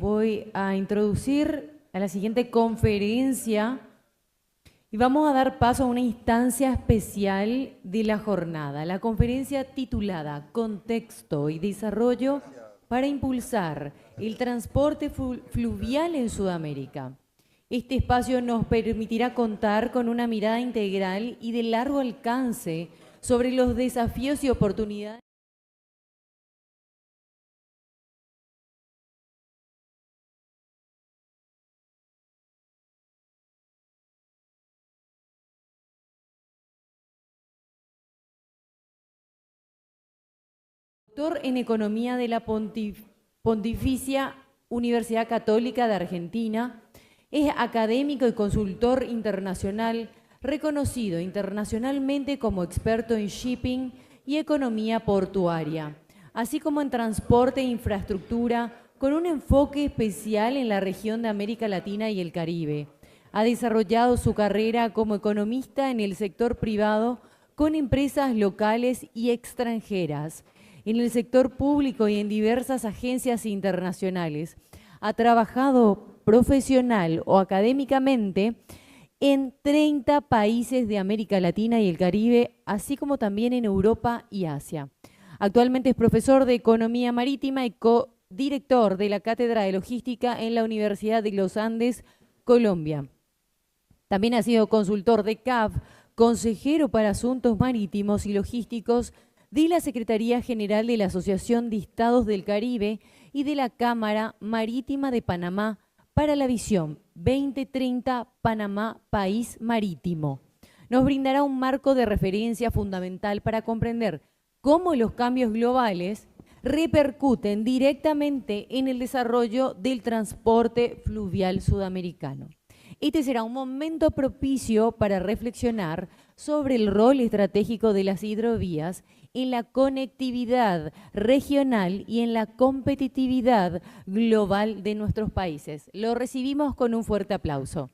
Voy a introducir a la siguiente conferencia y vamos a dar paso a una instancia especial de la jornada, la conferencia titulada Contexto y Desarrollo para impulsar el transporte fluvial en Sudamérica. Este espacio nos permitirá contar con una mirada integral y de largo alcance sobre los desafíos y oportunidades doctor en Economía de la Pontificia Universidad Católica de Argentina. Es académico y consultor internacional, reconocido internacionalmente como experto en shipping y economía portuaria, así como en transporte e infraestructura, con un enfoque especial en la región de América Latina y el Caribe. Ha desarrollado su carrera como economista en el sector privado con empresas locales y extranjeras, en el sector público y en diversas agencias internacionales. Ha trabajado profesional o académicamente en 30 países de América Latina y el Caribe, así como también en Europa y Asia. Actualmente es profesor de Economía Marítima y codirector de la Cátedra de Logística en la Universidad de los Andes, Colombia. También ha sido consultor de CAF, consejero para asuntos marítimos y logísticos de la Secretaría General de la Asociación de Estados del Caribe y de la Cámara Marítima de Panamá para la visión 2030 Panamá País Marítimo. Nos brindará un marco de referencia fundamental para comprender cómo los cambios globales repercuten directamente en el desarrollo del transporte fluvial sudamericano. Este será un momento propicio para reflexionar sobre el rol estratégico de las hidrovías en la conectividad regional y en la competitividad global de nuestros países. Lo recibimos con un fuerte aplauso.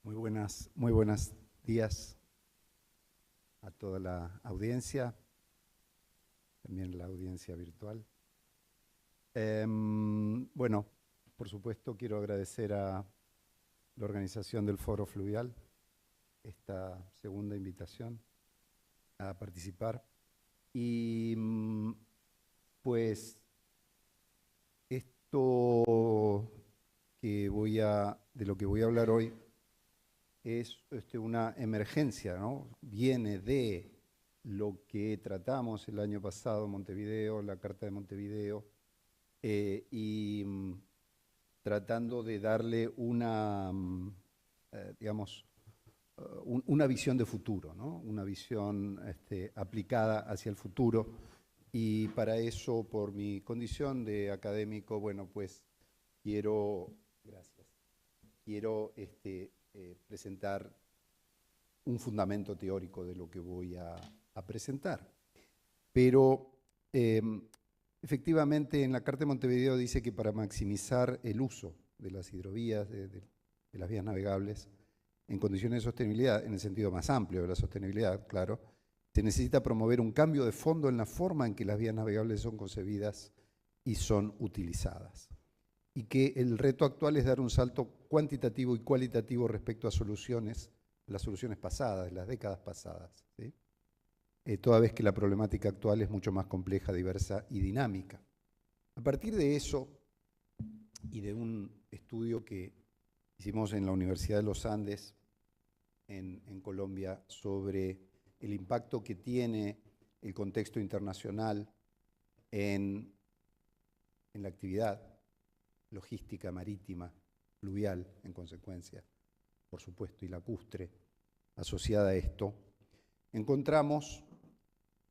Muy buenos días a toda la audiencia, también la audiencia virtual. Bueno, por supuesto quiero agradecer a la organización del Foro Fluvial esta segunda invitación a participar. Y pues esto de lo que voy a hablar hoy es una emergencia, ¿no? Viene de lo que tratamos el año pasado en Montevideo, la Carta de Montevideo, y tratando de darle una, digamos, una visión de futuro, ¿no? Una visión aplicada hacia el futuro. Y para eso, por mi condición de académico, bueno, pues quiero presentar un fundamento teórico de lo que voy a presentar. Pero efectivamente en la Carta de Montevideo dice que para maximizar el uso de las hidrovías, de las vías navegables, en condiciones de sostenibilidad, en el sentido más amplio de la sostenibilidad, claro, se necesita promover un cambio de fondo en la forma en que las vías navegables son concebidas y son utilizadas. Y que el reto actual es dar un salto cuantitativo y cualitativo respecto a las soluciones pasadas, de las décadas pasadas, ¿sí? Toda vez que la problemática actual es mucho más compleja, diversa y dinámica. A partir de eso, y de un estudio que hicimos en la Universidad de los Andes, en Colombia, sobre el impacto que tiene el contexto internacional en la actividad logística marítima, fluvial, en consecuencia, por supuesto, y lacustre, asociada a esto, encontramos,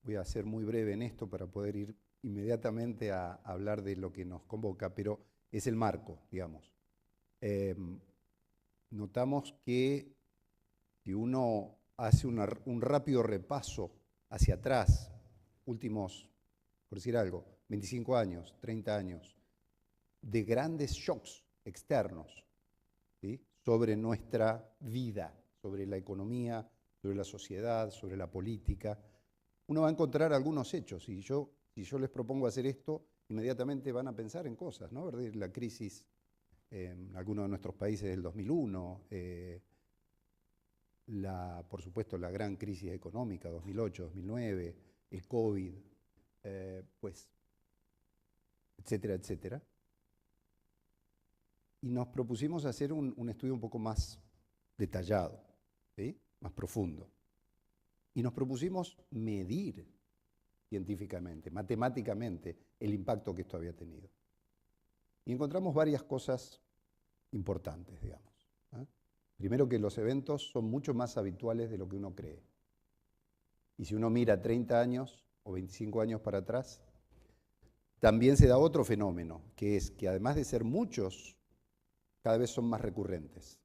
voy a ser muy breve en esto para poder ir inmediatamente a hablar de lo que nos convoca, pero es el marco, digamos. Notamos que si uno hace un rápido repaso hacia atrás, últimos, por decir algo, 25 años, 30 años, de grandes shocks externos, ¿sí?, sobre nuestra vida, sobre la economía, sobre la sociedad, sobre la política, uno va a encontrar algunos hechos. Y si yo les propongo hacer esto, inmediatamente van a pensar en cosas, ¿no? ¿Verdad? La crisis en algunos de nuestros países del 2001, por supuesto la gran crisis económica, 2008, 2009, el COVID, pues, etcétera, etcétera. Y nos propusimos hacer un estudio un poco más detallado, ¿sí? Más profundo. Y nos propusimos medir científicamente, matemáticamente, el impacto que esto había tenido. Y encontramos varias cosas importantes, digamos. Primero, que los eventos son mucho más habituales de lo que uno cree. Y si uno mira 30 años o 25 años para atrás, también se da otro fenómeno, que es que además de ser muchos, cada vez son más recurrentes.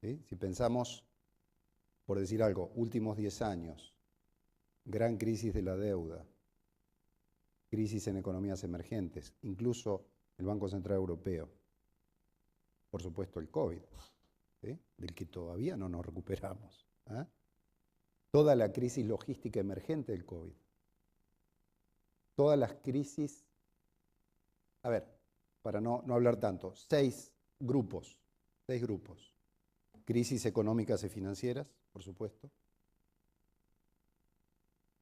¿Sí? Si pensamos, por decir algo, últimos 10 años, gran crisis de la deuda, crisis en economías emergentes, incluso el Banco Central Europeo, por supuesto el COVID, ¿sí? Del que todavía no nos recuperamos. Toda la crisis logística emergente del COVID, todas las crisis, a ver, para no hablar tanto, 6 grupos, crisis económicas y financieras, por supuesto.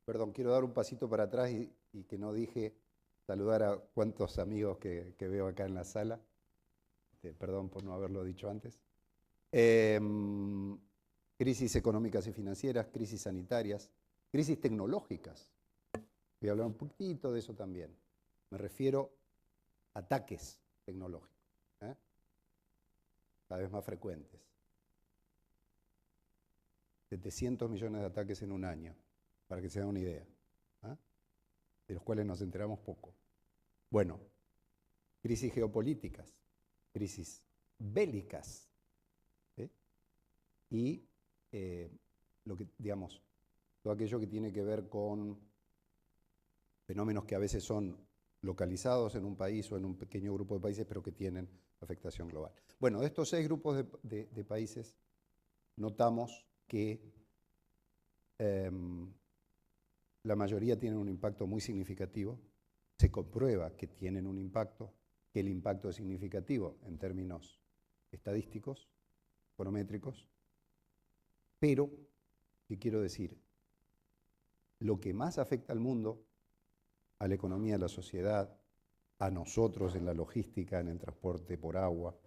Perdón, quiero dar un pasito para atrás y que no dije saludar a cuantos amigos que veo acá en la sala. Perdón por no haberlo dicho antes. Crisis económicas y financieras, crisis sanitarias, crisis tecnológicas. Voy a hablar un poquito de eso también. Me refiero a ataques tecnológicos, cada vez más frecuentes. 700 millones de ataques en un año, para que se den una idea, de los cuales nos enteramos poco. Bueno, crisis geopolíticas, crisis bélicas, y lo que, digamos, todo aquello que tiene que ver con fenómenos que a veces son localizados en un país o en un pequeño grupo de países, pero que tienen afectación global. Bueno, de estos 6 grupos de países, notamos que la mayoría tienen un impacto muy significativo. Se comprueba que tienen un impacto, que el impacto es significativo en términos estadísticos, econométricos. Pero, ¿qué quiero decir? Lo que más afecta al mundo, a la economía, a la sociedad, a nosotros en la logística, en el transporte por agua,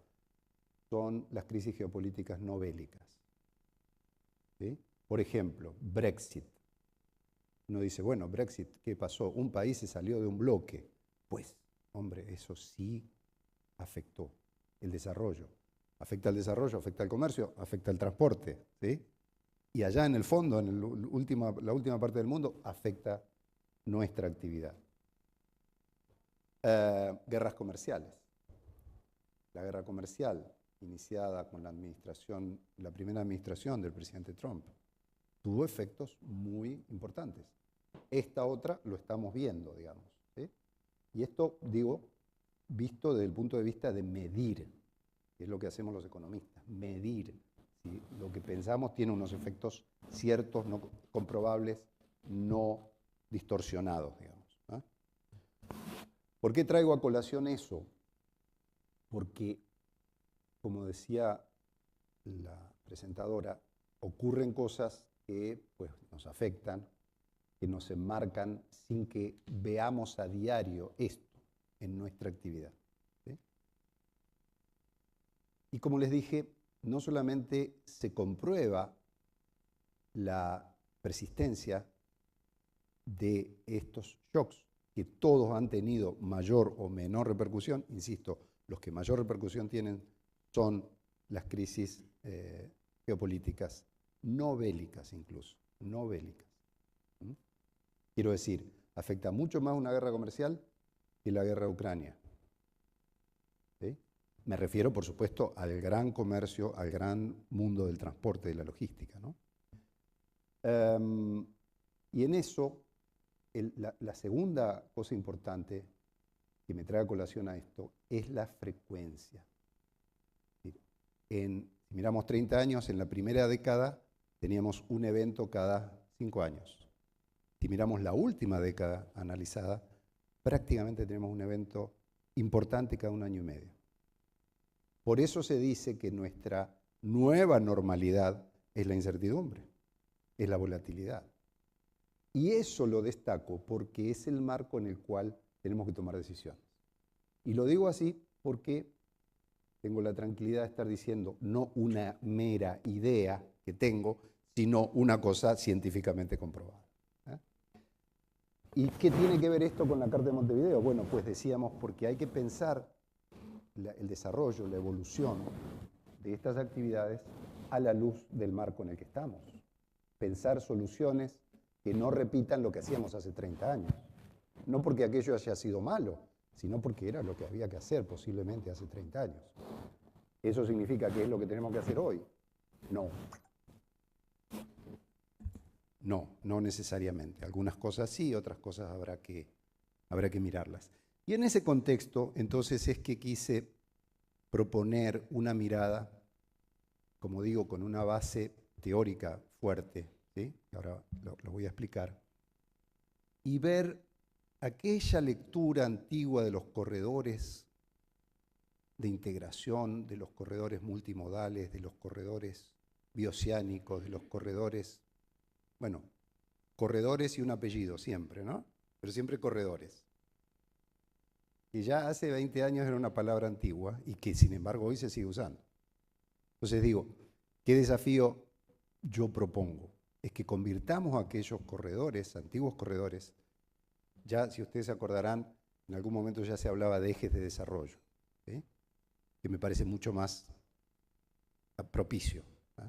son las crisis geopolíticas no bélicas. ¿Sí? Por ejemplo, Brexit. Uno dice, bueno, Brexit, ¿qué pasó? Un país se salió de un bloque. Pues, hombre, eso sí afectó el desarrollo. Afecta al desarrollo, afecta al comercio, afecta al transporte, ¿sí? Y allá en el fondo, en la última parte del mundo, afecta nuestra actividad. Guerras comerciales. La guerra comercial, iniciada con la primera administración del presidente Trump, tuvo efectos muy importantes. Esta otra lo estamos viendo, digamos, ¿sí? Y esto, digo, visto desde el punto de vista de medir, que es lo que hacemos los economistas, medir. ¿Sí? Lo que pensamos tiene unos efectos ciertos, no comprobables, no distorsionados, digamos. ¿Por qué traigo a colación eso? Porque, como decía la presentadora, ocurren cosas que pues, nos afectan, que nos enmarcan sin que veamos a diario esto en nuestra actividad. ¿Sí? Y como les dije, no solamente se comprueba la persistencia de estos shocks, que todos han tenido mayor o menor repercusión, insisto, los que mayor repercusión tienen son las crisis geopolíticas, no bélicas incluso, no bélicas. Quiero decir, afecta mucho más una guerra comercial que la guerra de Ucrania. ¿Sí? Me refiero, por supuesto, al gran comercio, al gran mundo del transporte, de la logística, ¿no? Y en eso, la segunda cosa importante que me trae a colación a esto es la frecuencia. Si miramos 30 años, en la primera década teníamos un evento cada 5 años. Si miramos la última década analizada, prácticamente tenemos un evento importante cada 1 año y medio. Por eso se dice que nuestra nueva normalidad es la incertidumbre, es la volatilidad. Y eso lo destaco porque es el marco en el cual tenemos que tomar decisiones. Y lo digo así porque tengo la tranquilidad de estar diciendo no una mera idea que tengo, sino una cosa científicamente comprobada. ¿Y qué tiene que ver esto con la Carta de Montevideo? Bueno, pues decíamos porque hay que pensar el desarrollo, la evolución de estas actividades a la luz del marco en el que estamos. Pensar soluciones que no repitan lo que hacíamos hace 30 años. No porque aquello haya sido malo, sino porque era lo que había que hacer posiblemente hace 30 años. ¿Eso significa que es lo que tenemos que hacer hoy? No. No necesariamente. Algunas cosas sí, otras cosas habrá que mirarlas. Y en ese contexto, entonces, es que quise proponer una mirada, como digo, con una base teórica fuerte, ¿sí? Ahora lo voy a explicar, y ver aquella lectura antigua de los corredores de integración, de los corredores multimodales, de los corredores bioceánicos, de los corredores, bueno, corredores y un apellido siempre, ¿no? Pero siempre corredores. Que ya hace 20 años era una palabra antigua y que sin embargo hoy se sigue usando. Entonces digo, ¿qué desafío yo propongo? Es que convirtamos aquellos corredores, antiguos corredores, ya si ustedes se acordarán, en algún momento ya se hablaba de ejes de desarrollo, ¿sí? Que me parece mucho más propicio. ¿Sí?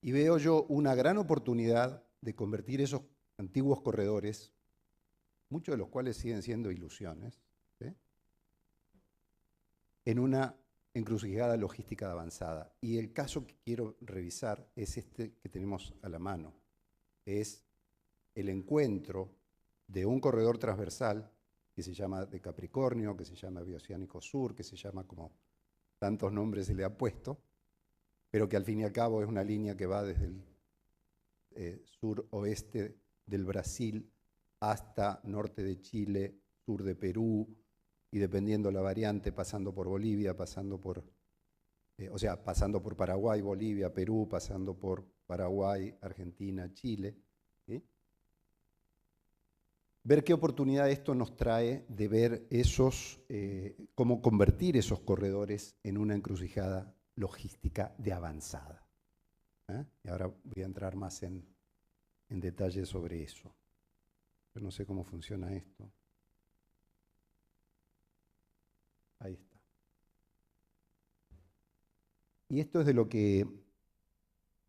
Y veo yo una gran oportunidad de convertir esos antiguos corredores, muchos de los cuales siguen siendo ilusiones, ¿sí? En una encrucijada logística avanzada. Y el caso que quiero revisar es este que tenemos a la mano. Es el encuentro de un corredor transversal que se llama de Capricornio, que se llama Bioceánico Sur, que se llama como tantos nombres se le ha puesto, pero que al fin y al cabo es una línea que va desde el suroeste del Brasil hasta norte de Chile, sur de Perú, y dependiendo la variante, pasando por Bolivia, pasando por Paraguay, Bolivia, Perú, pasando por Paraguay, Argentina, Chile. ¿Sí? Ver qué oportunidad esto nos trae de ver cómo convertir esos corredores en una encrucijada logística de avanzada. Y ahora voy a entrar más en detalle sobre eso. Yo no sé cómo funciona esto. Ahí está. Y esto es de lo que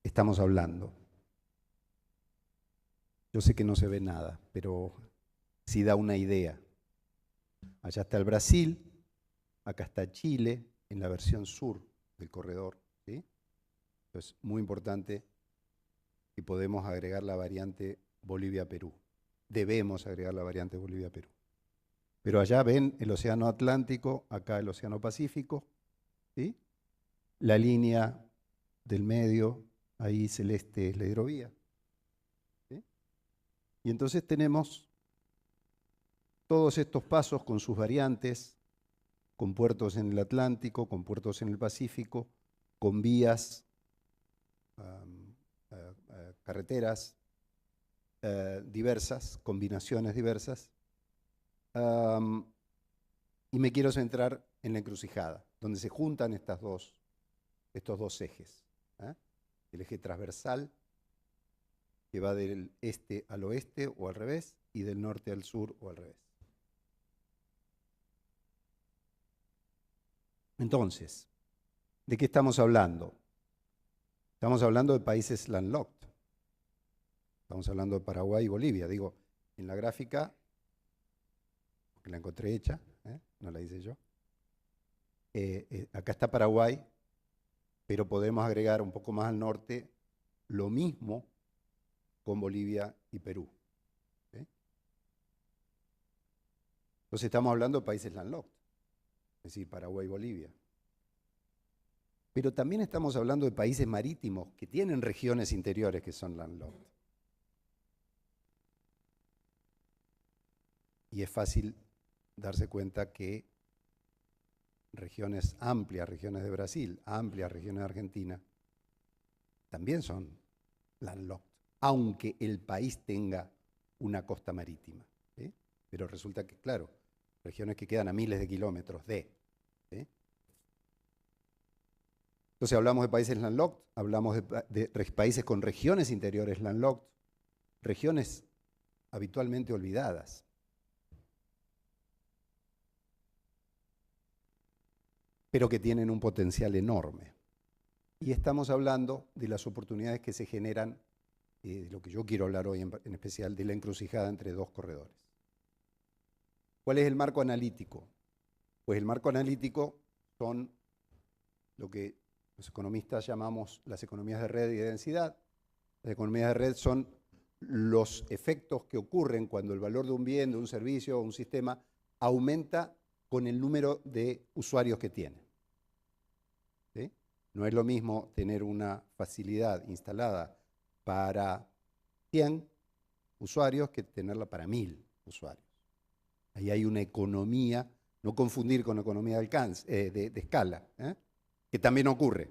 estamos hablando. Yo sé que no se ve nada, pero sí da una idea. Allá está el Brasil, acá está Chile, en la versión sur del corredor, ¿sí? Entonces, muy importante, y podemos agregar la variante Bolivia-Perú. Debemos agregar la variante Bolivia-Perú. Pero allá ven el Océano Atlántico, acá el Océano Pacífico, ¿sí? La línea del medio, ahí celeste es la hidrovía. ¿Sí? Y entonces tenemos todos estos pasos con sus variantes, con puertos en el Atlántico, con puertos en el Pacífico, con vías, carreteras diversas, combinaciones diversas. Y me quiero centrar en la encrucijada, donde se juntan estos dos ejes. El eje transversal, que va del este al oeste o al revés, y del norte al sur o al revés. Entonces, ¿de qué estamos hablando? Estamos hablando de países landlocked. Estamos hablando de Paraguay y Bolivia. Digo, en la gráfica, porque la encontré hecha, no la hice yo. Acá está Paraguay, pero podemos agregar un poco más al norte lo mismo con Bolivia y Perú. ¿Sí? Entonces estamos hablando de países landlocked, es decir, Paraguay y Bolivia. Pero también estamos hablando de países marítimos que tienen regiones interiores que son landlocked. Y es fácil darse cuenta que regiones amplias, regiones de Brasil, amplias regiones de Argentina, también son landlocked, aunque el país tenga una costa marítima. ¿Sí? Pero resulta que, claro, regiones que quedan a miles de kilómetros de. ¿Sí? Entonces hablamos de países landlocked, hablamos de países con regiones interiores landlocked, regiones habitualmente olvidadas. Pero que tienen un potencial enorme. Y estamos hablando de las oportunidades que se generan, de lo que yo quiero hablar hoy en especial, de la encrucijada entre dos corredores. ¿Cuál es el marco analítico? Pues el marco analítico son lo que los economistas llamamos las economías de red y de densidad. Las economías de red son los efectos que ocurren cuando el valor de un bien, de un servicio o un sistema aumenta con el número de usuarios que tiene. ¿Sí? No es lo mismo tener una facilidad instalada para 100 usuarios que tenerla para 1000 usuarios. Ahí hay una economía, no confundir con economía de alcance, de escala, que también ocurre.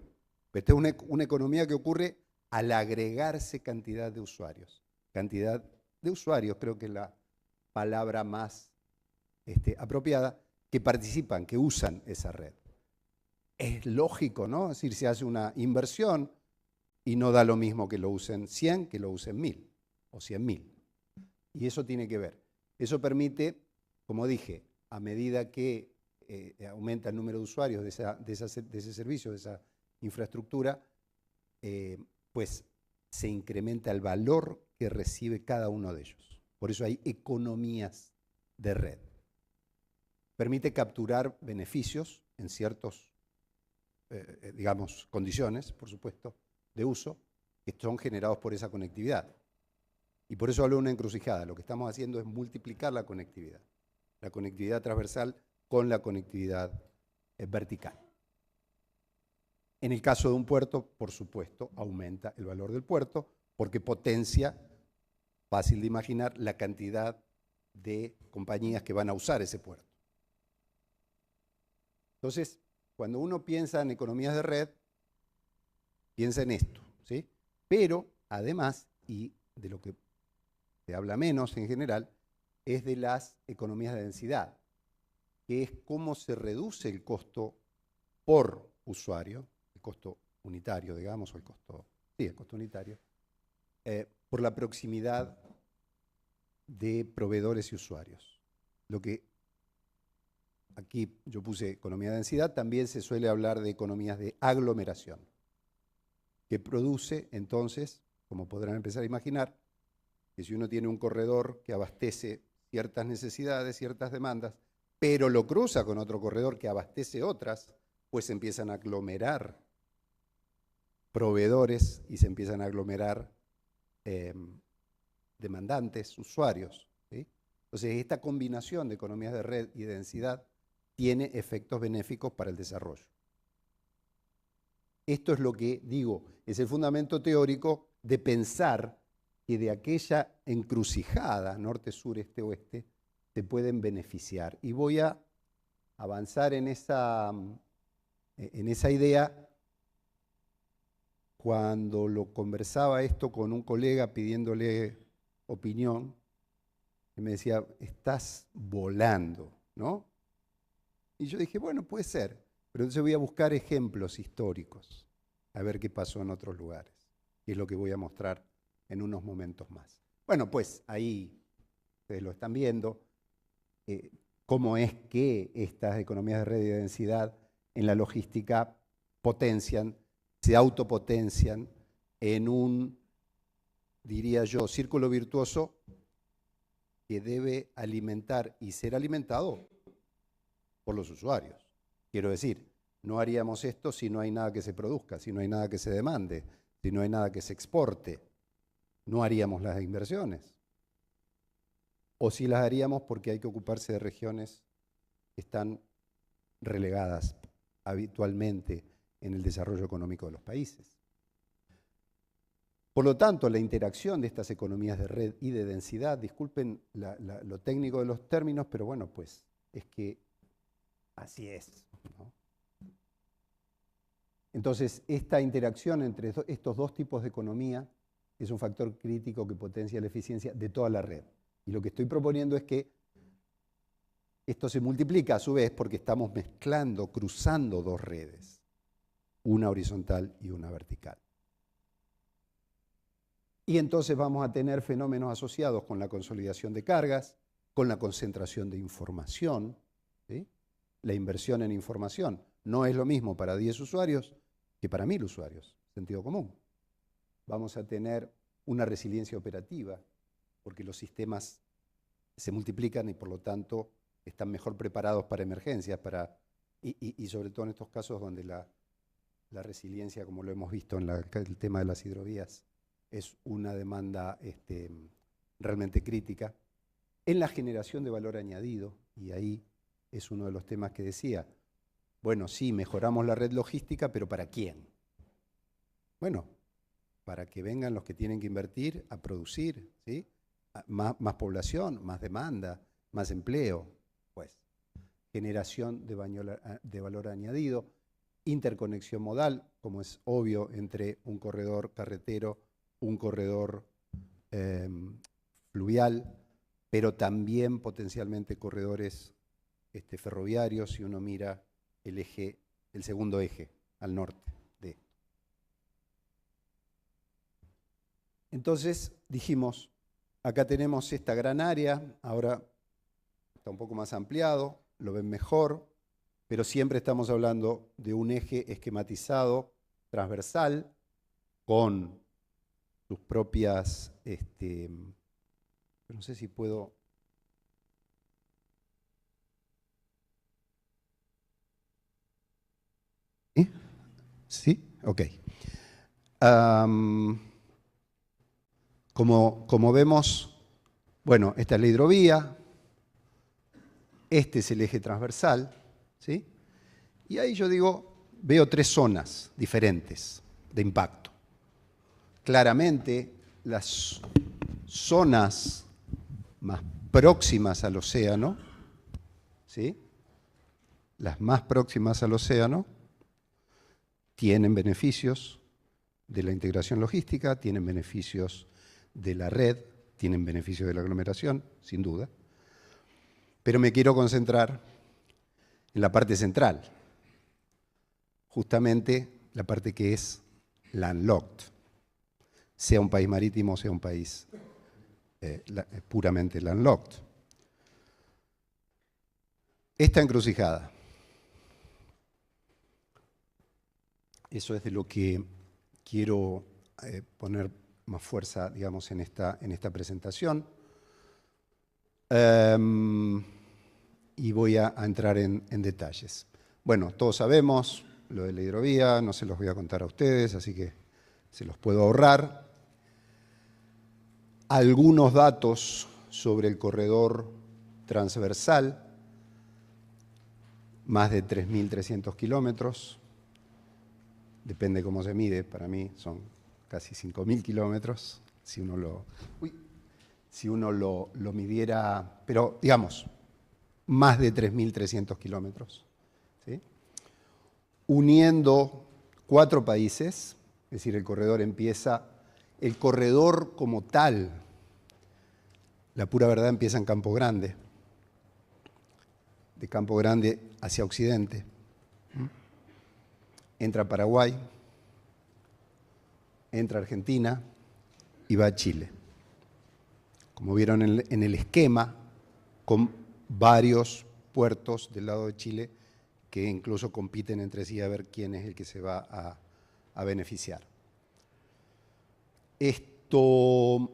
Pero esta es una economía que ocurre al agregarse cantidad de usuarios. Cantidad de usuarios, creo que es la palabra más apropiada, que participan, que usan esa red. Es lógico, ¿no? Es decir, se hace una inversión y no da lo mismo que lo usen 100 que lo usen 1000 o 100.000. Y eso tiene que ver. Eso permite, como dije, a medida que aumenta el número de usuarios de ese servicio, de esa infraestructura, pues se incrementa el valor que recibe cada uno de ellos. Por eso hay economías de red. Permite capturar beneficios en ciertos, digamos, condiciones, por supuesto, de uso, que son generados por esa conectividad. Y por eso hablo de una encrucijada. Lo que estamos haciendo es multiplicar la conectividad transversal con la conectividad vertical. En el caso de un puerto, por supuesto, aumenta el valor del puerto porque potencia, fácil de imaginar, la cantidad de compañías que van a usar ese puerto. Entonces, cuando uno piensa en economías de red, piensa en esto, ¿sí? Pero, además, y de lo que se habla menos en general, es de las economías de densidad, que es cómo se reduce el costo por usuario, el costo unitario, digamos, o el costo unitario, por la proximidad de proveedores y usuarios. Lo que aquí yo puse economía de densidad, también se suele hablar de economías de aglomeración, que produce entonces, como podrán empezar a imaginar, que si uno tiene un corredor que abastece ciertas necesidades, ciertas demandas, pero lo cruza con otro corredor que abastece otras, pues se empiezan a aglomerar proveedores y se empiezan a aglomerar demandantes, usuarios, ¿sí? Entonces, esta combinación de economías de red y de densidad tiene efectos benéficos para el desarrollo. Esto es lo que digo, es el fundamento teórico de pensar que de aquella encrucijada, norte, sur, este, oeste, se pueden beneficiar. Y voy a avanzar en esa idea cuando lo conversaba esto con un colega pidiéndole opinión, y me decía, estás volando, ¿no? Y yo dije, bueno, puede ser, pero entonces voy a buscar ejemplos históricos, a ver qué pasó en otros lugares, y es lo que voy a mostrar en unos momentos más. Bueno, pues ahí ustedes lo están viendo, cómo es que estas economías de red y de densidad en la logística potencian, se autopotencian en un, diría yo, círculo virtuoso que debe alimentar y ser alimentado por los usuarios. Quiero decir, no haríamos esto si no hay nada que se produzca, si no hay nada que se demande, si no hay nada que se exporte. No haríamos las inversiones. O si las haríamos porque hay que ocuparse de regiones que están relegadas habitualmente en el desarrollo económico de los países. Por lo tanto, la interacción de estas economías de red y de densidad, disculpen lo técnico de los términos, pero bueno, pues es que así es, ¿no? Entonces, esta interacción entre estos dos tipos de economía es un factor crítico que potencia la eficiencia de toda la red. Y lo que estoy proponiendo es que esto se multiplica a su vez porque estamos mezclando, cruzando dos redes, una horizontal y una vertical. Y entonces vamos a tener fenómenos asociados con la consolidación de cargas, con la concentración de información, ¿sí? La inversión en información no es lo mismo para 10 usuarios que para 1000 usuarios, sentido común. Vamos a tener una resiliencia operativa, porque los sistemas se multiplican y por lo tanto están mejor preparados para emergencias, y sobre todo en estos casos donde la resiliencia, como lo hemos visto en el tema de las hidrovías, es una demanda realmente crítica. En la generación de valor añadido, y ahí es uno de los temas que decía, bueno, sí, mejoramos la red logística, pero ¿para quién? Bueno, para que vengan los que tienen que invertir a producir, ¿sí? Más población, más demanda, más empleo, pues. Generación de valor añadido, interconexión modal, como es obvio, entre un corredor carretero, un corredor fluvial, pero también potencialmente corredores ferroviarios, si uno mira el segundo eje al norte de esto. Entonces dijimos, acá tenemos esta gran área, ahora está un poco más ampliado, lo ven mejor, pero siempre estamos hablando de un eje esquematizado, transversal, con sus propias, no sé si puedo... ¿Sí? Ok. Como vemos, bueno, esta es la hidrovía, este es el eje transversal, ¿sí? Y ahí yo digo, veo tres zonas diferentes de impacto. Claramente, las zonas más próximas al océano, ¿sí? Las más próximas al océano tienen beneficios de la integración logística, tienen beneficios de la red, tienen beneficios de la aglomeración, sin duda. Pero me quiero concentrar en la parte central, justamente la parte que es landlocked, sea un país marítimo, sea un país puramente landlocked. Esta encrucijada, eso es de lo que quiero poner más fuerza, digamos, en esta presentación. Y voy a entrar en detalles. Bueno, todos sabemos lo de la hidrovía, no se los voy a contar a ustedes, así que se los puedo ahorrar. Algunos datos sobre el corredor transversal, más de 3.300 kilómetros, depende cómo se mide, para mí son casi 5.000 kilómetros, si uno lo midiera, pero digamos, más de 3.300 kilómetros, ¿sí? Uniendo 4 países, es decir, el corredor como tal, la pura verdad empieza en Campo Grande, de Campo Grande hacia occidente, entra a Paraguay, entra a Argentina y va a Chile. Como vieron en el esquema, con varios puertos del lado de Chile que incluso compiten entre sí a ver quién es el que se va a beneficiar. Esto,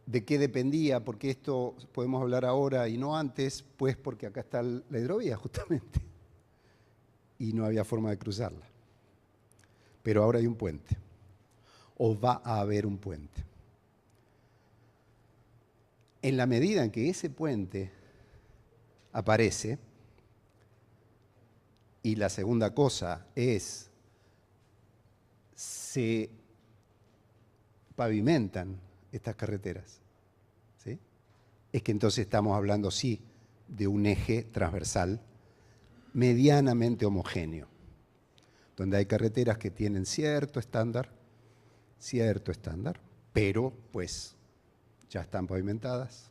¿de qué dependía? Porque esto podemos hablar ahora y no antes, pues porque acá está la hidrovía justamente y no había forma de cruzarla. Pero ahora hay un puente, o va a haber un puente. En la medida en que ese puente aparece, Y la segunda cosa es, se pavimentan estas carreteras, ¿sí? Es que entonces estamos hablando, sí, de un eje transversal medianamente homogéneo, donde hay carreteras que tienen cierto estándar, pero pues ya están pavimentadas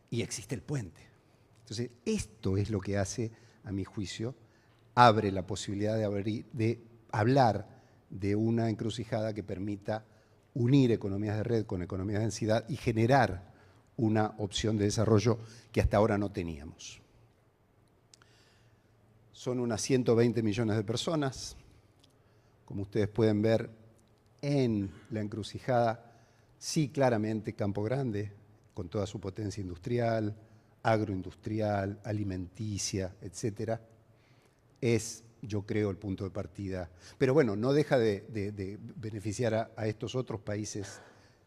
y existe el puente. Entonces, esto es lo que hace, a mi juicio, abre la posibilidad de hablar de una encrucijada que permita unir economías de red con economías de densidad y generar una opción de desarrollo que hasta ahora no teníamos. Son unas 120 millones de personas. Como ustedes pueden ver en la encrucijada, sí, claramente Campo Grande, con toda su potencia industrial, agroindustrial, alimenticia, etcétera, es, yo creo, el punto de partida. Pero bueno, no deja de beneficiar a estos otros países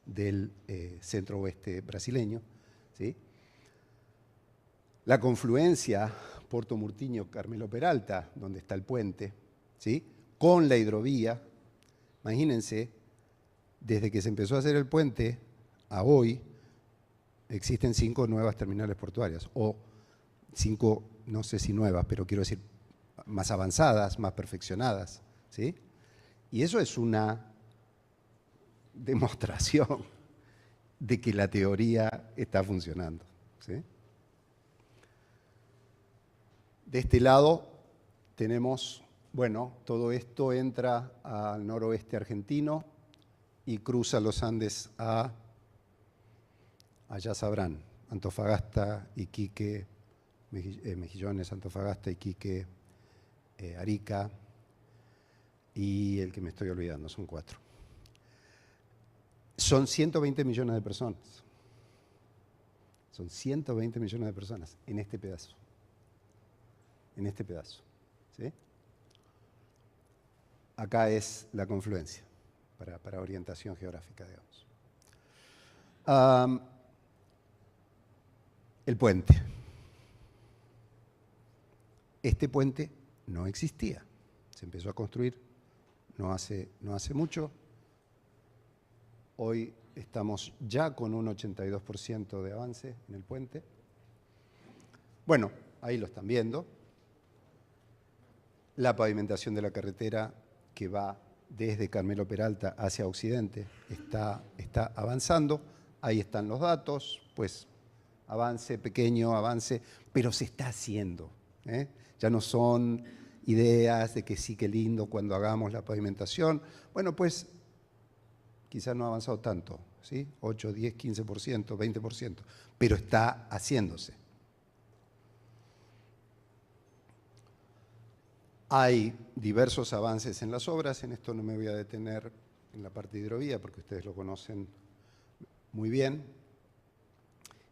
del centro-oeste brasileño, ¿sí? La confluencia Puerto Murtinho, Carmelo Peralta, donde está el puente, ¿sí? Con la hidrovía. Imagínense, desde que se empezó a hacer el puente a hoy, existen 5 nuevas terminales portuarias, o 5, no sé si nuevas, pero quiero decir más avanzadas, más perfeccionadas, ¿sí? Y eso es una demostración de que la teoría está funcionando, ¿sí? De este lado tenemos, bueno, todo esto entra al noroeste argentino y cruza los Andes allá sabrán, Antofagasta, Iquique, Mejillones, Antofagasta, Iquique, Arica y el que me estoy olvidando, son 4. Son 120 millones de personas. Son 120 millones de personas en este pedazo. En este pedazo, ¿sí? Acá es la confluencia, para orientación geográfica, digamos. El puente. Este puente no existía. Se empezó a construir no hace mucho. Hoy estamos ya con un 82% de avance en el puente. Bueno, ahí lo están viendo. La pavimentación de la carretera que va desde Carmelo Peralta hacia Occidente está avanzando. Ahí están los datos, pues avance, pequeño avance, pero se está haciendo, ¿eh? Ya no son ideas de que sí, qué lindo cuando hagamos la pavimentación. Bueno, pues quizás no ha avanzado tanto, ¿sí? 8, 10, 15%, 20%, pero está haciéndose. Hay diversos avances en las obras, en esto no me voy a detener en la parte de hidrovía porque ustedes lo conocen muy bien.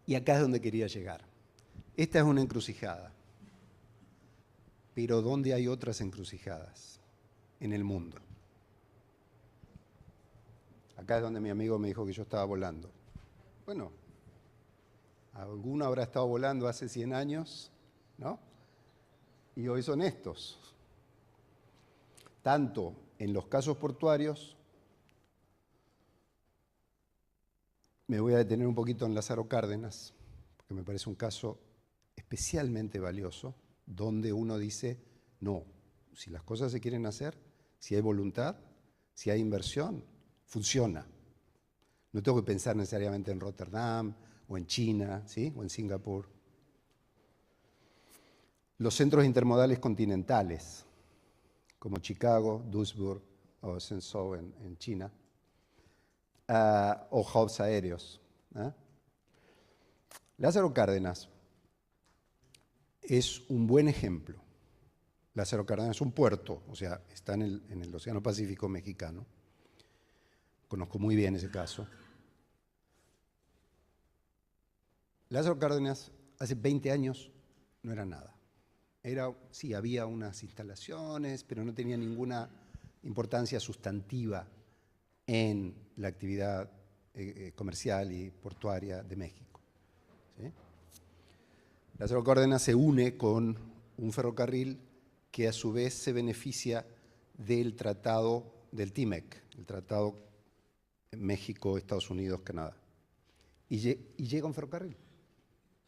Y acá es donde quería llegar. Esta es una encrucijada, pero ¿dónde hay otras encrucijadas en el mundo? Acá es donde mi amigo me dijo que yo estaba volando. Bueno, alguno habrá estado volando hace 100 años, ¿no? Y hoy son estos. Tanto en los casos portuarios, me voy a detener un poquito en Lázaro Cárdenas, porque me parece un caso especialmente valioso, donde uno dice, no, si las cosas se quieren hacer, si hay voluntad, si hay inversión, funciona. No tengo que pensar necesariamente en Rotterdam, o en China, ¿sí? O en Singapur. Los centros intermodales continentales, como Chicago, Duisburg o Shenzhou en China, o hubs aéreos. Lázaro Cárdenas es un buen ejemplo. Lázaro Cárdenas es un puerto, o sea, está en el Océano Pacífico mexicano. Conozco muy bien ese caso. Lázaro Cárdenas hace 20 años no era nada. Sí, había unas instalaciones, pero no tenía ninguna importancia sustantiva en la actividad comercial y portuaria de México, ¿sí? Lázaro Cárdenas se une con un ferrocarril que a su vez se beneficia del tratado del TIMEC, el tratado México, Estados Unidos, Canadá. Y llega un ferrocarril.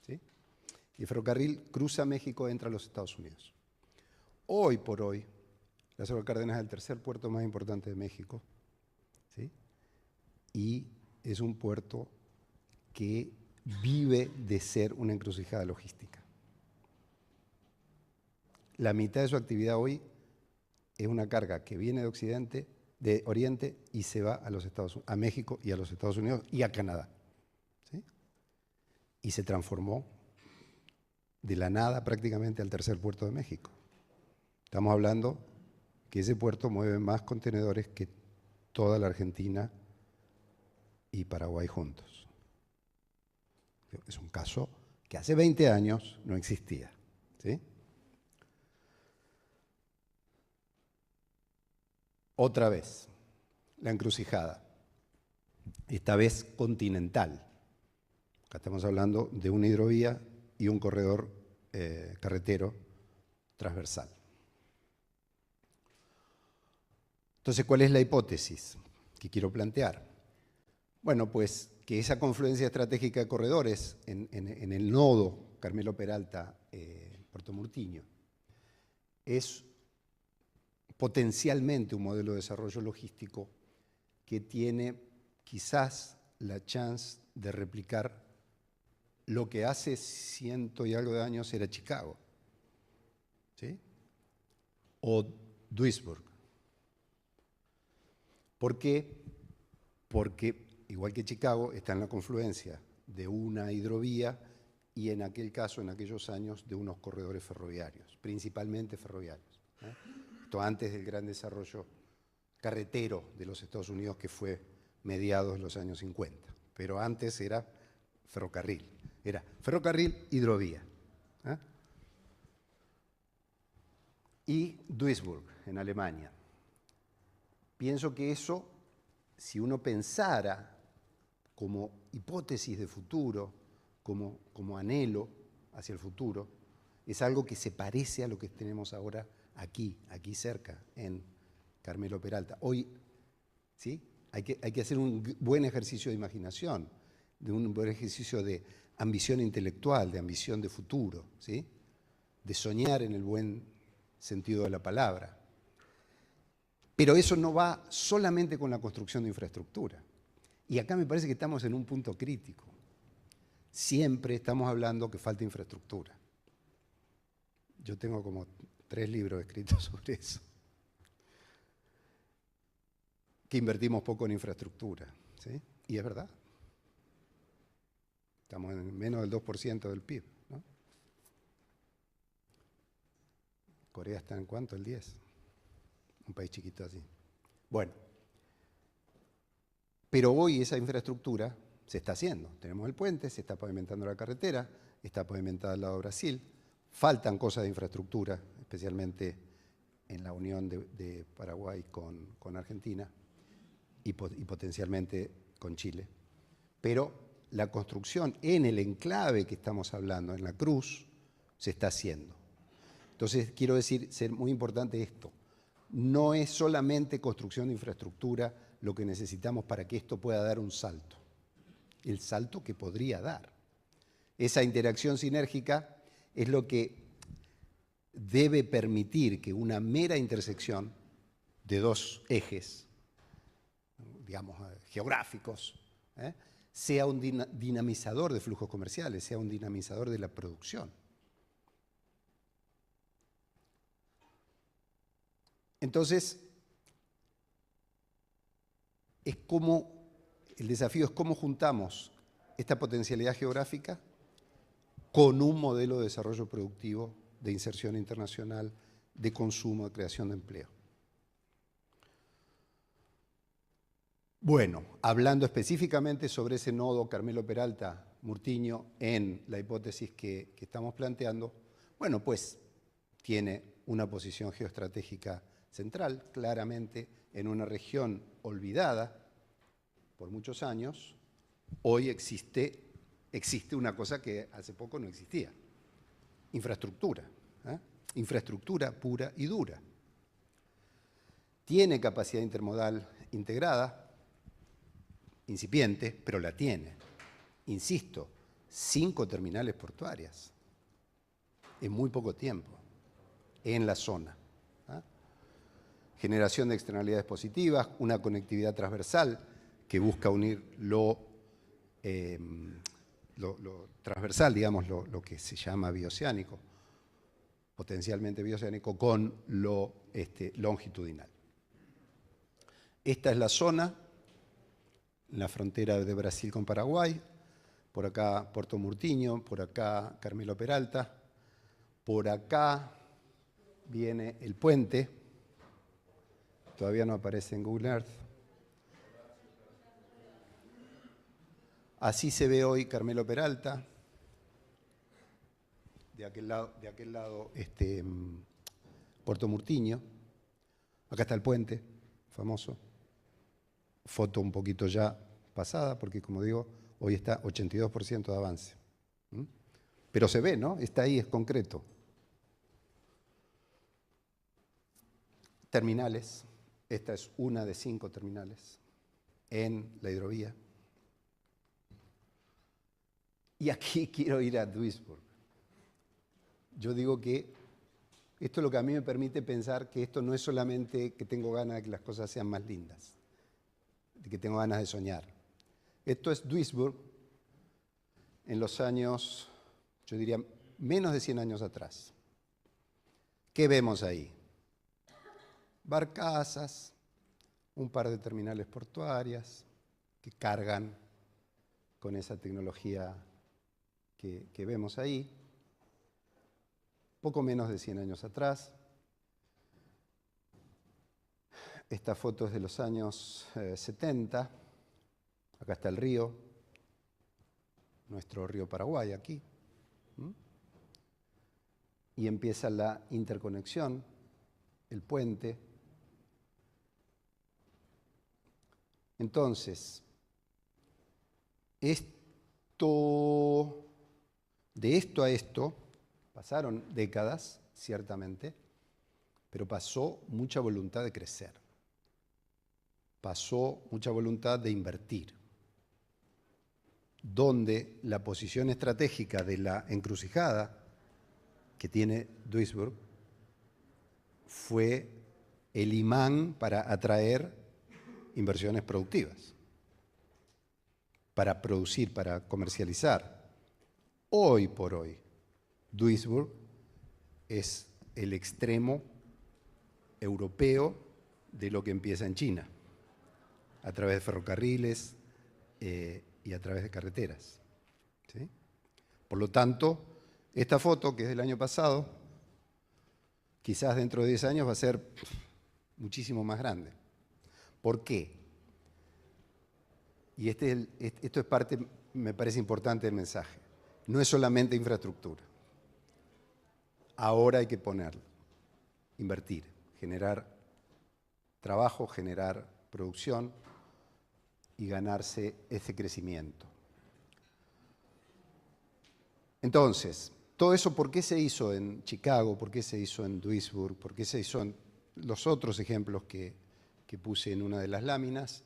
¿Sí? Y el ferrocarril cruza México, entra a los Estados Unidos. Hoy por hoy, Lázaro Cárdenas es el tercer puerto más importante de México. ¿Sí? Y es un puerto que vive de ser una encrucijada logística. La mitad de su actividad hoy es una carga que viene de Oriente y se va a México y a los Estados Unidos y a Canadá. ¿Sí? Y se transformó de la nada prácticamente al tercer puerto de México. Estamos hablando que ese puerto mueve más contenedores que toda la Argentina y Paraguay juntos. Es un caso que hace 20 años no existía. ¿Sí? Otra vez, la encrucijada, esta vez continental. Acá estamos hablando de una hidrovía y un corredor carretero transversal. Entonces, ¿cuál es la hipótesis que quiero plantear? Bueno, pues que esa confluencia estratégica de corredores en el nodo Carmelo Peralta, Puerto Murtiño, es potencialmente un modelo de desarrollo logístico que tiene quizás la chance de replicar lo que hace 100 y algo de años era Chicago, ¿sí? O Duisburg. ¿Por qué? Porque, igual que Chicago, está en la confluencia de una hidrovía y en aquel caso, en aquellos años, de unos corredores ferroviarios, principalmente ferroviarios. Esto antes del gran desarrollo carretero de los Estados Unidos, que fue mediados de los años 50. Pero antes era ferrocarril. Era ferrocarril, hidrovía. Y Duisburg, en Alemania. Pienso que eso, si uno pensara como hipótesis de futuro, como anhelo hacia el futuro, es algo que se parece a lo que tenemos ahora aquí cerca, en Carmelo Peralta. Hoy, ¿sí? Hay que hacer un buen ejercicio de imaginación, de un buen ejercicio de ambición intelectual, de ambición de futuro, ¿sí? De soñar en el buen sentido de la palabra. Pero eso no va solamente con la construcción de infraestructura. Y acá me parece que estamos en un punto crítico. Siempre estamos hablando que falta infraestructura. Yo tengo como 3 libros escritos sobre eso. Que invertimos poco en infraestructura, ¿sí? Y es verdad. Estamos en menos del 2% del PIB, ¿no? Corea está en ¿cuánto? El 10%. Un país chiquito así. Bueno, pero hoy esa infraestructura se está haciendo. Tenemos el puente, se está pavimentando la carretera, está pavimentada al lado de Brasil. Faltan cosas de infraestructura, especialmente en la unión de Paraguay con Argentina y potencialmente con Chile. Pero la construcción en el enclave que estamos hablando, en la Cruz, se está haciendo. Entonces, quiero decir, ser muy importante esto. No es solamente construcción de infraestructura lo que necesitamos para que esto pueda dar un salto. El salto que podría dar. Esa interacción sinérgica es lo que debe permitir que una mera intersección de 2 ejes, digamos, geográficos, sea un dinamizador de flujos comerciales, sea un dinamizador de la producción. Entonces, el desafío es cómo juntamos esta potencialidad geográfica con un modelo de desarrollo productivo, de inserción internacional, de consumo, de creación de empleo. Bueno, hablando específicamente sobre ese nodo Carmelo Peralta, Murtiño, en la hipótesis que estamos planteando, bueno, pues tiene una posición geoestratégica central, claramente en una región olvidada por muchos años. Hoy existe una cosa que hace poco no existía: infraestructura. infraestructura pura y dura. Tiene capacidad intermodal integrada, incipiente, pero la tiene. Insisto, 5 terminales portuarias en muy poco tiempo en la zona. Generación de externalidades positivas, una conectividad transversal que busca unir lo transversal, digamos, lo que se llama bioceánico, potencialmente bioceánico, con lo longitudinal. Esta es la zona, la frontera de Brasil con Paraguay, por acá Puerto Murtinho, por acá Carmelo Peralta, por acá viene el puente, todavía no aparece en Google Earth. Así se ve hoy Carmelo Peralta, de aquel lado Puerto Murtinho, acá está el puente famoso, foto un poquito ya pasada, porque como digo, hoy está 82% de avance. Pero se ve, ¿no? Está ahí, es concreto. Terminales, esta es una de 5 terminales en la hidrovía. Y aquí quiero ir a Duisburg. Yo digo que esto es lo que a mí me permite pensar que esto no es solamente que tengo ganas de que las cosas sean más lindas, de que tengo ganas de soñar. Esto es Duisburg en los años, yo diría, menos de 100 años atrás. ¿Qué vemos ahí? Barcazas, un par de terminales portuarias que cargan con esa tecnología que vemos ahí. Poco menos de 100 años atrás. Esta foto es de los años 70. Acá está el río, nuestro río Paraguay aquí. Y empieza la interconexión, el puente. Entonces, de esto a esto, pasaron décadas, ciertamente, pero pasó mucha voluntad de crecer. Pasó mucha voluntad de invertir. Donde la posición estratégica de la encrucijada que tiene Duisburg fue el imán para atraer inversiones productivas, para producir, para comercializar. Hoy por hoy, Duisburg es el extremo europeo de lo que empieza en China, a través de ferrocarriles y a través de carreteras. ¿Sí? Por lo tanto, esta foto, que es del año pasado, quizás dentro de 10 años va a ser muchísimo más grande. ¿Por qué? Y esto es parte, me parece importante del mensaje. No es solamente infraestructura. Ahora hay que ponerlo, invertir, generar trabajo, generar producción y ganarse ese crecimiento. Entonces, todo eso, ¿por qué se hizo en Chicago? ¿Por qué se hizo en Duisburg? ¿Por qué se hizo en los otros ejemplos que puse en una de las láminas?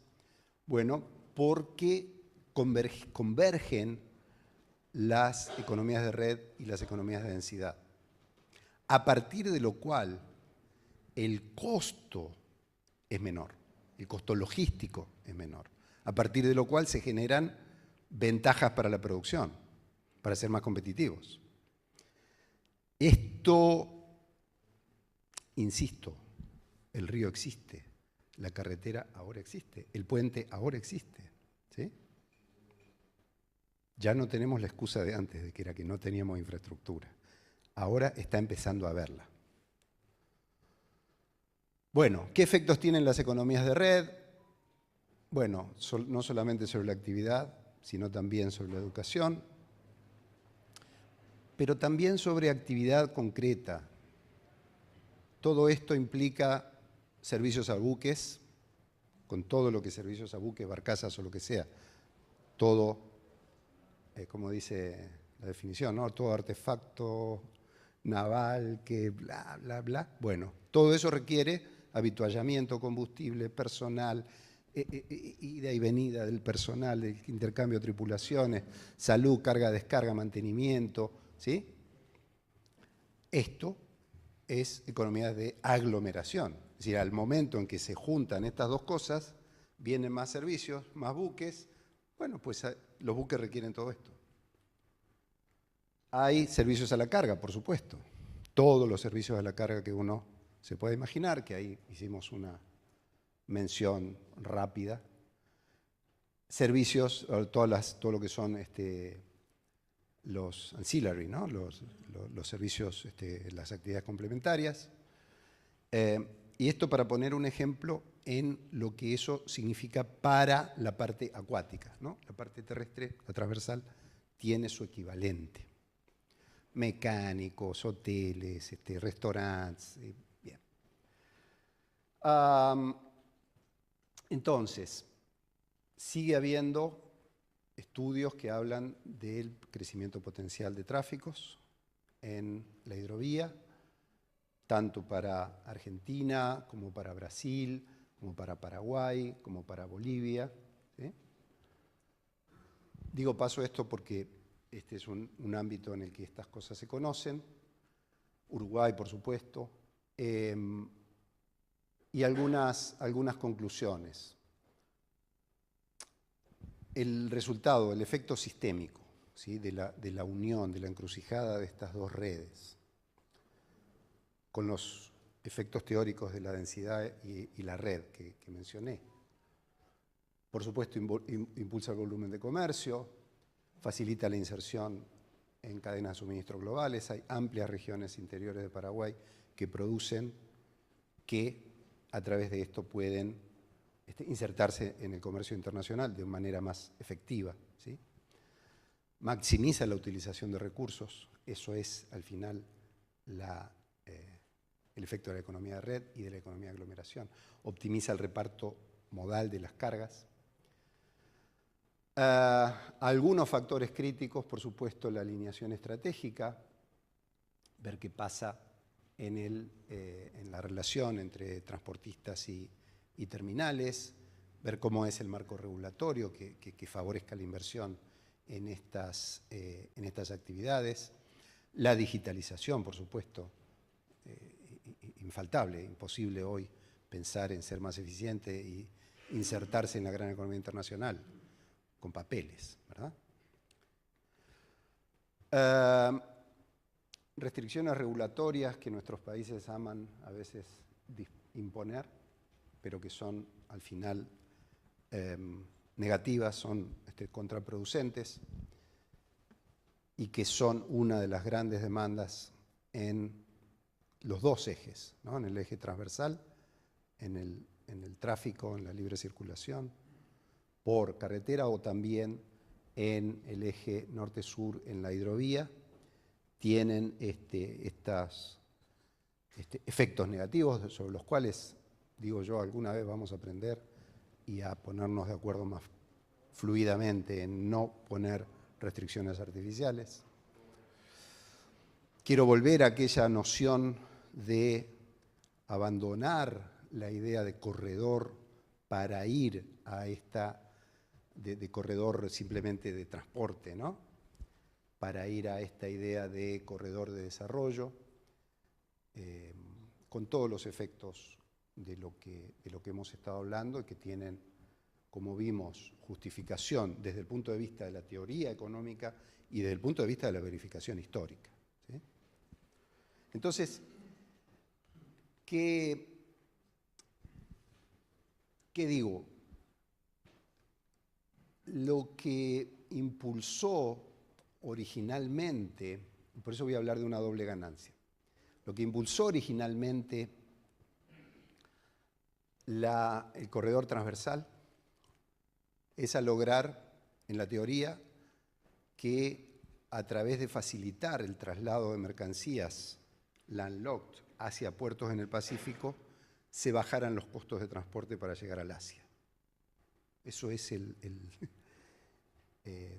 Bueno, porque convergen las economías de red y las economías de densidad, a partir de lo cual el costo es menor, el costo logístico es menor, a partir de lo cual se generan ventajas para la producción, para ser más competitivos. Esto, insisto, el río existe, la carretera ahora existe, el puente ahora existe, ¿sí? Ya no tenemos la excusa de antes, de que era que no teníamos infraestructura. Ahora está empezando a verla. Bueno, ¿qué efectos tienen las economías de red? Bueno, no solamente sobre la actividad, sino también sobre la educación, pero también sobre actividad concreta. Todo esto implica servicios a buques, con todo lo que servicios a buques, barcazas o lo que sea, todo, como dice la definición, ¿no? Todo artefacto naval, que bla, bla, bla. Bueno, todo eso requiere habituallamiento, combustible, personal, ida y venida del personal, el intercambio de tripulaciones, salud, carga, descarga, mantenimiento, ¿sí? Esto es economía de aglomeración. Es decir, al momento en que se juntan estas dos cosas, vienen más servicios, más buques. Bueno, pues los buques requieren todo esto. Hay servicios a la carga, por supuesto. Todos los servicios a la carga que uno se puede imaginar, que ahí hicimos una mención rápida. Servicios, todo lo que son los ancillary, ¿no? los servicios, las actividades complementarias. Y esto para poner un ejemplo en lo que eso significa para la parte acuática, ¿no? La parte terrestre, la transversal, tiene su equivalente. Mecánicos, hoteles, restaurantes, bien. Entonces, sigue habiendo estudios que hablan del crecimiento potencial de tráficos en la hidrovía, tanto para Argentina, como para Brasil, como para Paraguay, como para Bolivia, ¿sí? Digo, paso esto porque este es un ámbito en el que estas cosas se conocen. Uruguay, por supuesto. Y algunas conclusiones. El resultado, el efecto sistémico, ¿sí? de la unión, de la encrucijada de estas dos redes, con los efectos teóricos de la densidad y la red que mencioné. Por supuesto, impulsa el volumen de comercio, facilita la inserción en cadenas de suministro globales. Hay amplias regiones interiores de Paraguay que producen, que a través de esto pueden insertarse en el comercio internacional de manera más efectiva, ¿sí? Maximiza la utilización de recursos. Eso es, al final, el efecto de la economía de red y de la economía de aglomeración. Optimiza el reparto modal de las cargas. Algunos factores críticos, por supuesto, la alineación estratégica, ver qué pasa en la relación entre transportistas y terminales, ver cómo es el marco regulatorio que favorezca la inversión en estas actividades. La digitalización, por supuesto, infaltable, imposible hoy pensar en ser más eficiente y insertarse en la gran economía internacional con papeles, ¿verdad? Restricciones regulatorias que nuestros países aman a veces imponer, pero que son al final negativas, son contraproducentes y que son una de las grandes demandas en los dos ejes, ¿no? En el eje transversal, en el tráfico, en la libre circulación, por carretera, o también en el eje norte-sur, en la hidrovía, tienen estos efectos negativos sobre los cuales, digo yo, alguna vez vamos a aprender y a ponernos de acuerdo más fluidamente en no poner restricciones artificiales. Quiero volver a aquella noción de abandonar la idea de corredor para ir a de corredor simplemente de transporte, ¿no? Para ir a esta idea de corredor de desarrollo, con todos los efectos de lo que hemos estado hablando y que tienen, como vimos, justificación desde el punto de vista de la teoría económica y desde el punto de vista de la verificación histórica, ¿sí? Entonces, ¿qué digo? Lo que impulsó originalmente, por eso voy a hablar de una doble ganancia, lo que impulsó originalmente el corredor transversal es a lograr, en la teoría, que a través de facilitar el traslado de mercancías landlocked hacia puertos en el Pacífico, se bajaran los costos de transporte para llegar al Asia. Eso es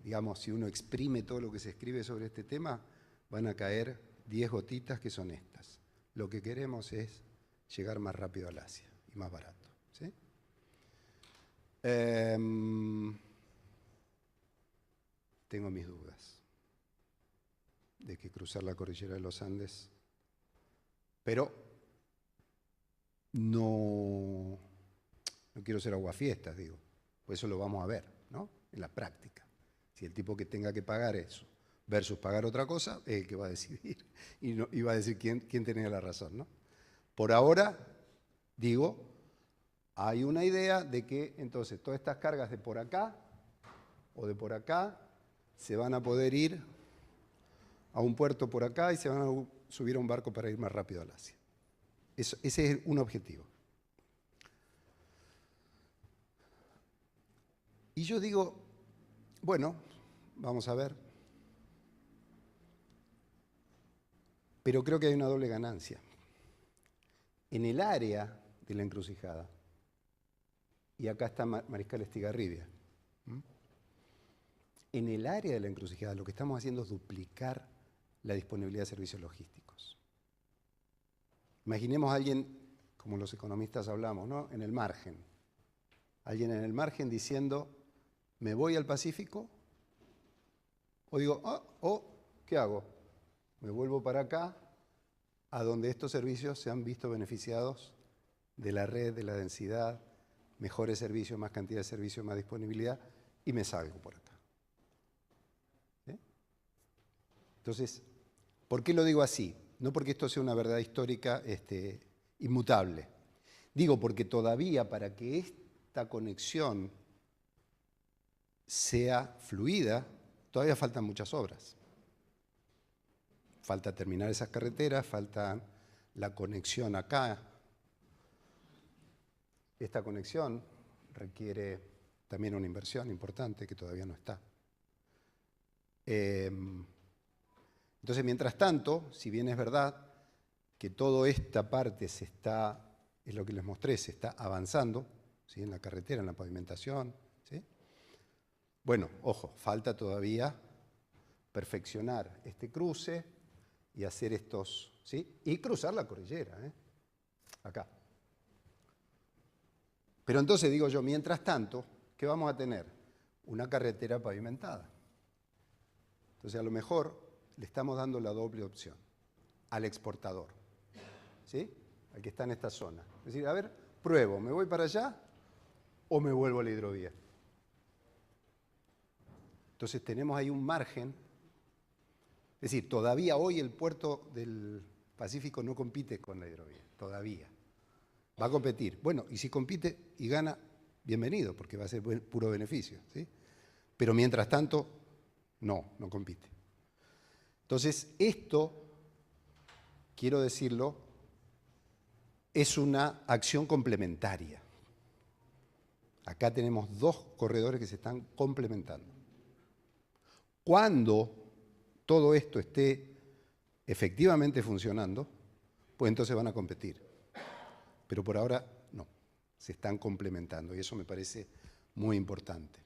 digamos, si uno exprime todo lo que se escribe sobre este tema, van a caer 10 gotitas que son estas. Lo que queremos es llegar más rápido al Asia y más barato. ¿Sí? Tengo mis dudas de que cruzar la cordillera de los Andes, pero no quiero ser aguafiestas, digo, por eso lo vamos a ver, ¿no? En la práctica. Si el tipo que tenga que pagar eso versus pagar otra cosa, es el que va a decidir y va a decir quién tenía la razón, ¿no? Por ahora, digo, hay una idea de que entonces todas estas cargas de por acá o de por acá se van a poder ir a un puerto por acá y se van a subir a un barco para ir más rápido al Asia. Ese es un objetivo. Y yo digo, bueno, vamos a ver. Pero creo que hay una doble ganancia. En el área de la encrucijada, y acá está Mariscal Estigarribia, en el área de la encrucijada lo que estamos haciendo es duplicar la disponibilidad de servicios logísticos. Imaginemos a alguien, como los economistas hablamos, ¿no? En el margen. Alguien en el margen diciendo, ¿me voy al Pacífico? O digo, ¿qué hago? Me vuelvo para acá, a donde estos servicios se han visto beneficiados de la red, de la densidad, mejores servicios, más cantidad de servicios, más disponibilidad, y me salgo por acá. ¿Sí? Entonces, ¿por qué lo digo así? No porque esto sea una verdad histórica inmutable. Digo porque todavía para que esta conexión sea fluida, todavía faltan muchas obras. Falta terminar esas carreteras, falta la conexión acá. Esta conexión requiere también una inversión importante que todavía no está. Entonces, mientras tanto, si bien es verdad que toda esta parte es lo que les mostré, se está avanzando, ¿sí? En la carretera, en la pavimentación, ¿sí? Bueno, ojo, falta todavía perfeccionar este cruce y hacer estos, ¿sí? Y cruzar la cordillera, acá. Pero entonces digo yo, mientras tanto, ¿qué vamos a tener? Una carretera pavimentada. Entonces a lo mejor le estamos dando la doble opción al exportador, ¿sí? Al que está en esta zona. Es decir, a ver, pruebo, ¿me voy para allá o me vuelvo a la hidrovía? Entonces tenemos ahí un margen. Es decir, todavía hoy el puerto del Pacífico no compite con la hidrovía, todavía. Va a competir. Bueno, y si compite y gana, bienvenido, porque va a ser puro beneficio, ¿sí? Pero mientras tanto, no compite. Entonces, esto, quiero decirlo, es una acción complementaria. Acá tenemos dos corredores que se están complementando. Cuando todo esto esté efectivamente funcionando, pues entonces van a competir. Pero por ahora no, se están complementando y eso me parece muy importante.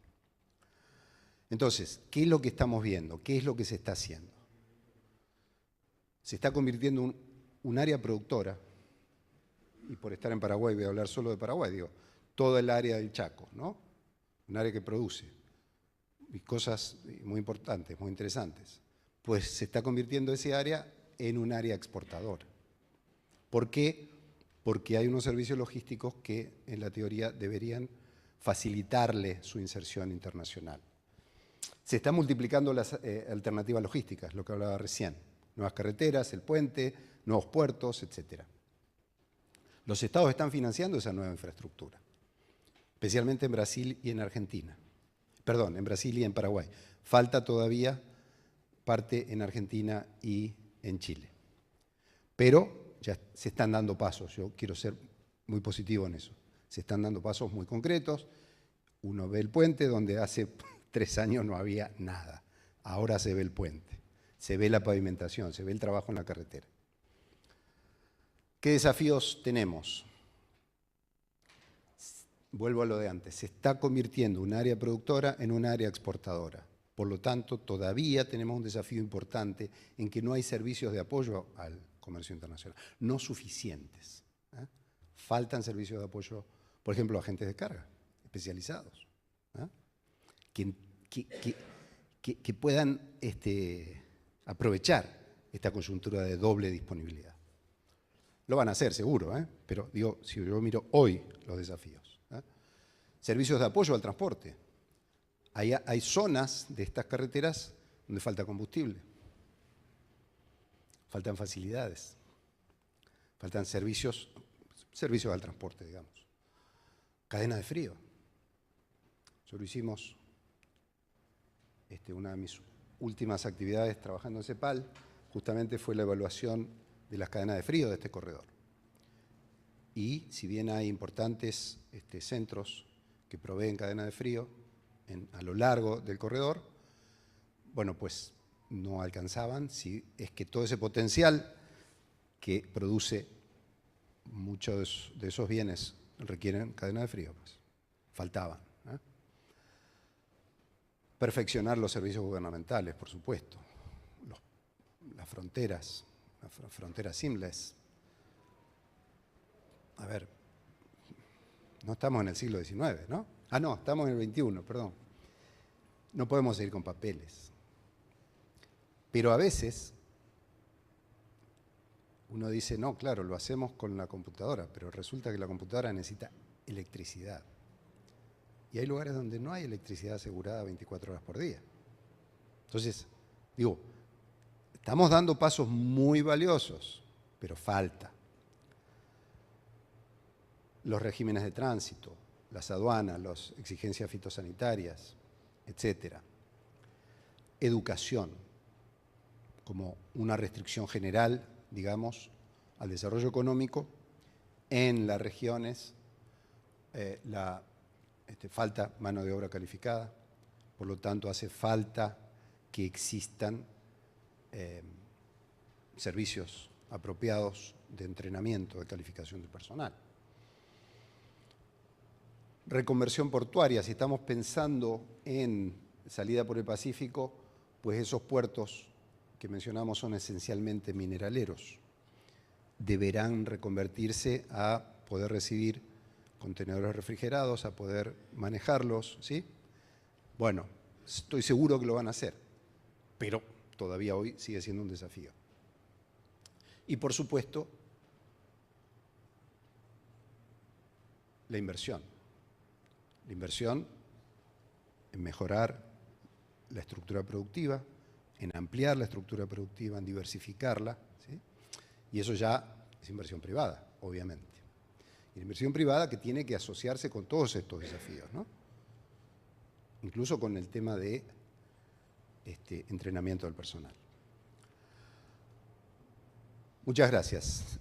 Entonces, ¿qué es lo que estamos viendo? ¿Qué es lo que se está haciendo? Se está convirtiendo en un área productora, y por estar en Paraguay voy a hablar solo de Paraguay, digo, toda el área del Chaco, ¿no? Un área que produce y cosas muy importantes, muy interesantes. Pues se está convirtiendo ese área en un área exportadora. ¿Por qué? Porque hay unos servicios logísticos que en la teoría deberían facilitarle su inserción internacional. Se están multiplicando las alternativas logísticas, lo que hablaba recién. Nuevas carreteras, el puente, nuevos puertos, etc. Los estados están financiando esa nueva infraestructura, especialmente en Brasil y en Argentina. Perdón, en Brasil y en Paraguay. Falta todavía parte en Argentina y en Chile. Pero ya se están dando pasos, yo quiero ser muy positivo en eso. Se están dando pasos muy concretos. Uno ve el puente donde hace 3 años no había nada. Ahora se ve el puente, se ve la pavimentación, se ve el trabajo en la carretera. ¿Qué desafíos tenemos? Vuelvo a lo de antes, se está convirtiendo un área productora en un área exportadora. Por lo tanto, todavía tenemos un desafío importante en que no hay servicios de apoyo al comercio internacional, no suficientes. Faltan servicios de apoyo, por ejemplo, agentes de carga especializados, que puedan aprovechar esta coyuntura de doble disponibilidad. Lo van a hacer seguro, pero digo, si yo miro hoy los desafíos. Servicios de apoyo al transporte. Hay zonas de estas carreteras donde falta combustible, faltan facilidades, faltan servicios al transporte, digamos. Cadena de frío. Yo lo hicimos, una de mis últimas actividades trabajando en CEPAL, justamente fue la evaluación de las cadenas de frío de este corredor. Y si bien hay importantes centros que proveen cadena de frío a lo largo del corredor, bueno, pues no alcanzaban, si es que todo ese potencial que produce muchos de esos bienes requieren cadena de frío, pues faltaban. Perfeccionar los servicios gubernamentales, por supuesto, las fronteras seamless. A ver, no estamos en el siglo XIX, ¿no? No, estamos en el XXI, perdón. No podemos seguir con papeles. Pero a veces uno dice, no, claro, lo hacemos con la computadora, pero resulta que la computadora necesita electricidad. Y hay lugares donde no hay electricidad asegurada 24 horas por día. Entonces, digo, estamos dando pasos muy valiosos, pero falta. Los regímenes de tránsito, las aduanas, las exigencias fitosanitarias, etc. Educación, como una restricción general, digamos, al desarrollo económico en las regiones, falta mano de obra calificada, por lo tanto hace falta que existan servicios apropiados de entrenamiento, de calificación del personal. Reconversión portuaria, si estamos pensando en salida por el Pacífico, pues esos puertos que mencionamos son esencialmente mineraleros. Deberán reconvertirse a poder recibir contenedores refrigerados, a poder manejarlos, ¿sí? Bueno, estoy seguro que lo van a hacer, pero todavía hoy sigue siendo un desafío. Y por supuesto, la inversión. La inversión en mejorar la estructura productiva, en ampliar la estructura productiva, en diversificarla, ¿sí? Y eso ya es inversión privada, obviamente. Y la inversión privada que tiene que asociarse con todos estos desafíos, ¿no? Incluso con el tema de entrenamiento del personal. Muchas gracias.